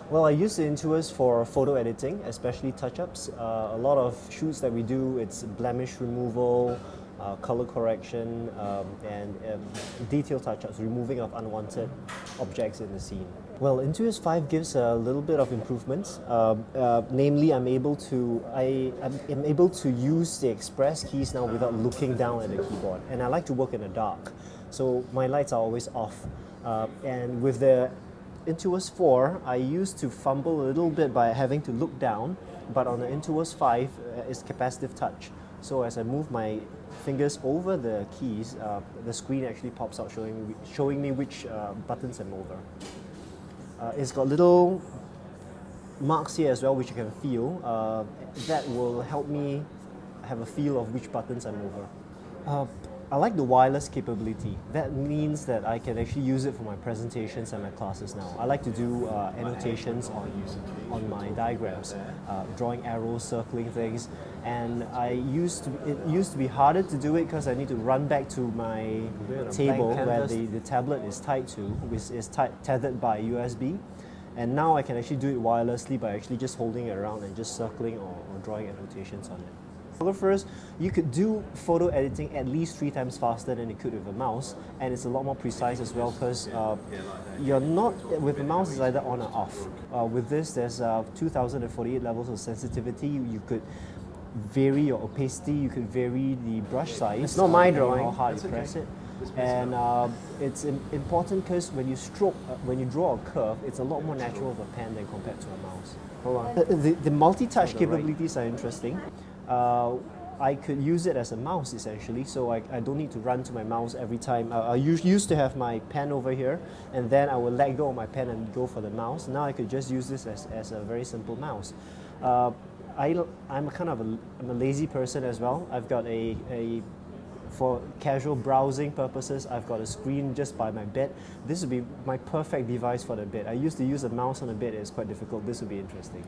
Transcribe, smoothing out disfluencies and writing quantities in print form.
Well, I use the Intuos for photo editing, especially touch-ups. A lot of shoots that we do, it's blemish removal, color correction, and detail touch-ups, removing of unwanted objects in the scene. Well, Intuos 5 gives a little bit of improvements. Namely, I'm able to use the express keys now without looking down at the keyboard, and I like to work in the dark, so my lights are always off. And with the Intuos 4, I used to fumble a little bit by having to look down, but on the Intuos 5, it's capacitive touch. So as I move my fingers over the keys, the screen actually pops out showing me which buttons I'm over. It's got little marks here as well, which you can feel. That will help me have a feel of which buttons I'm over. I like the wireless capability. That means that I can actually use it for my presentations and my classes now. I like to do annotations on my diagrams, drawing arrows, circling things, and it used to be harder to do it because I need to run back to my table where the tablet is tied to, which is tethered by USB. And now I can actually do it wirelessly by actually just holding it around and just circling or drawing annotations on it. Photographers, you could do photo editing at least 3 times faster than you could with a mouse, and it's a lot more precise as well because you're not, with a mouse it's either on or off. With this, there's 2048 levels of sensitivity. You could vary your opacity, you could vary the brush size. It's not my drawing. How hard you press it. And it's important because when you draw a curve, it's a lot more natural with a pen than compared to a mouse. Hold on. The multi-touch capabilities are interesting. I could use it as a mouse essentially, so I don't need to run to my mouse every time. I used to have my pen over here, and then I would let go of my pen and go for the mouse. Now I could just use this as a very simple mouse. I'm a lazy person as well. I've got for casual browsing purposes, I've got a screen just by my bed. This would be my perfect device for the bed. I used to use a mouse on the bed, it's quite difficult. This would be interesting.